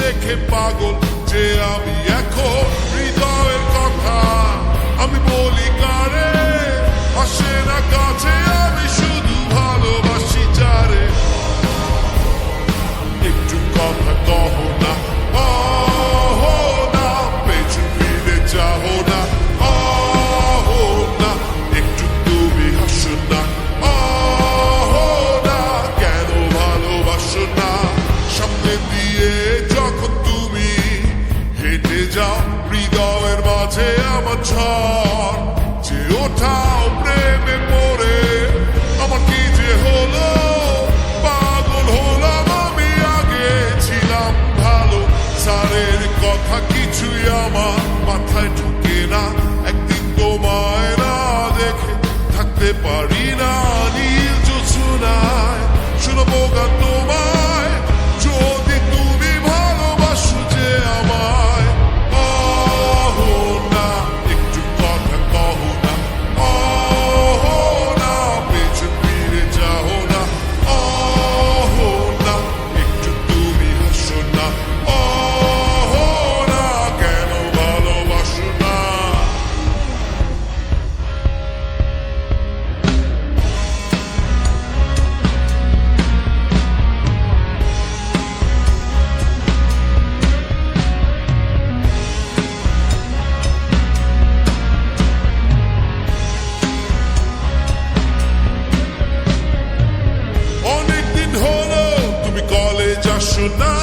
দেখে পাগল যে আমি এখন হৃদয়ের কথা আমি বলি কারে আসে না কাছে আমি শুধু ভালোবাসি যারে একটু কথা কহো না অহো না পেছন ফিরে যাও না অহো না একটু তুমি হাসো না অহো না কেন ভালোবাসো না সামনে দিয়ে যখন তুমি হেঁটে যাও হৃদয়ের মাঝে আমার ঝড় যে ওঠাও প্রেমে পড়ে আমার কি যে হলো পাগল হলাম আমি আগে ছিলাম ভালো সারের কথা কিছুই আমার মাথায় ঢুকে না একদিন তোমায় না দেখে থাকতে পারি না নীল জোছনায় শুনবো গান তোমায় যদি তুমি ভালোবাসো যে আমায় অহো না একটু কথা কহো না অহো না পেছন ফিরে যাও না অহো না একটু তুমি হাসো না অহো না কেন ভালোবাসো না অনেকদিন হলো তুমি কলেজ আসো না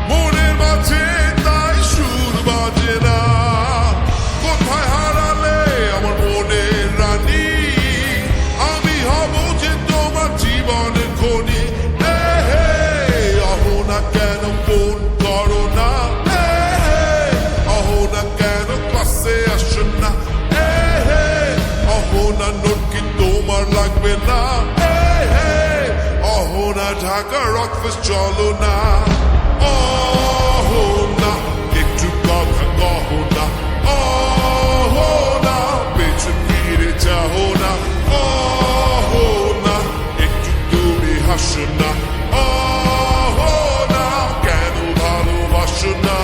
মনের মাঝে তাই সুর বাজে না কোথায় হারালে আমার মনের রানী আমি হব যে তোমার জীবনের খনি হে অহো না কেন ফোন করো না হে অহো না কেন ক্লাসে আসো না হে অহো না নোট কি তোমার লাগবে না অহো না ঢাকা রকফেস্ট চলো না অহো না একটু কথা কহো না অহো না পেছন ফিরে যাও না অহো না একটু তুমি হাসো না অহো না কেন ভালোবাসো না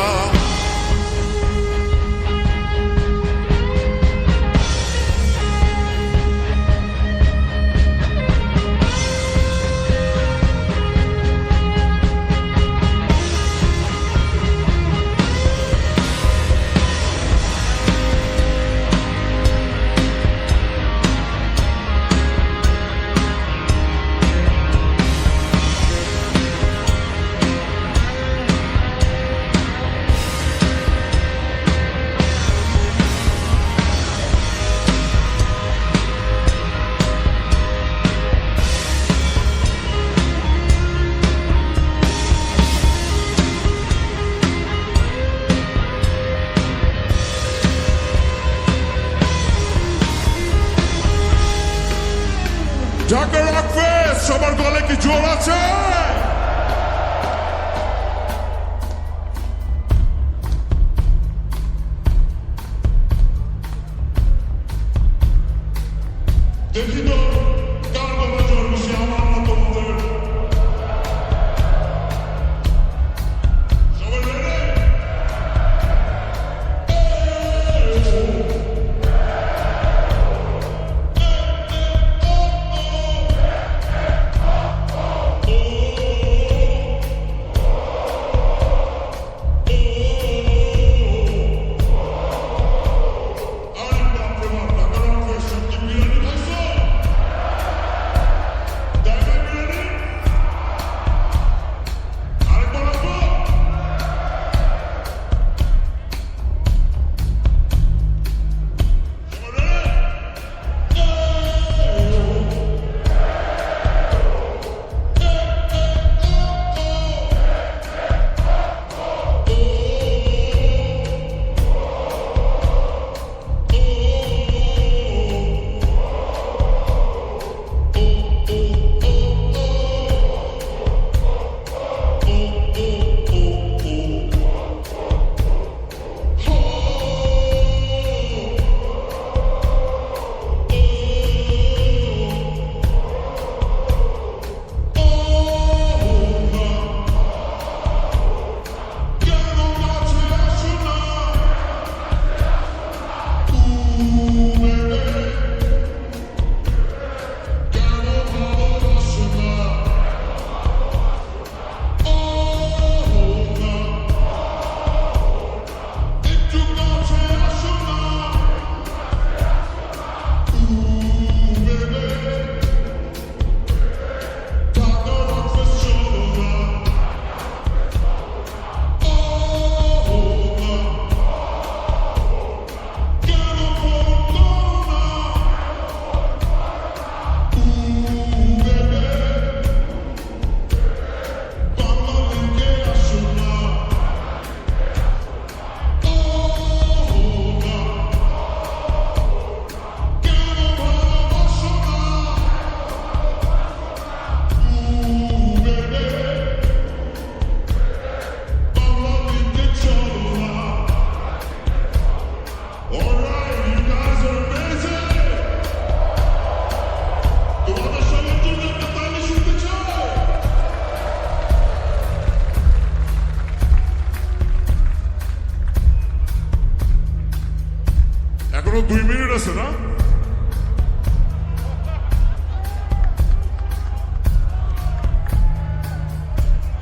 মিনিট আছে না?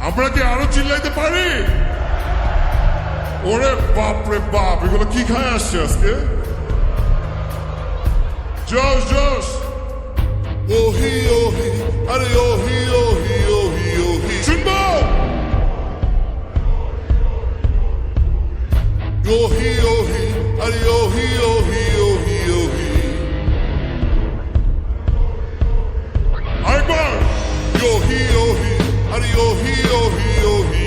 আমরা কি আরো চিল্লাইতে পারি? ওরে বাপ রে বাপ, এগুলো কি খায় আসছে আজকে? জোশ জোশ, ওহি ওহি, আরে ওহি ওহি ওহি ওহি, শুনবো ওহি ওহি, আরে ওহি ওহি ওহি ওহি, আরেকবার ওহি ওহি, আরে ওহি ওহি ওহি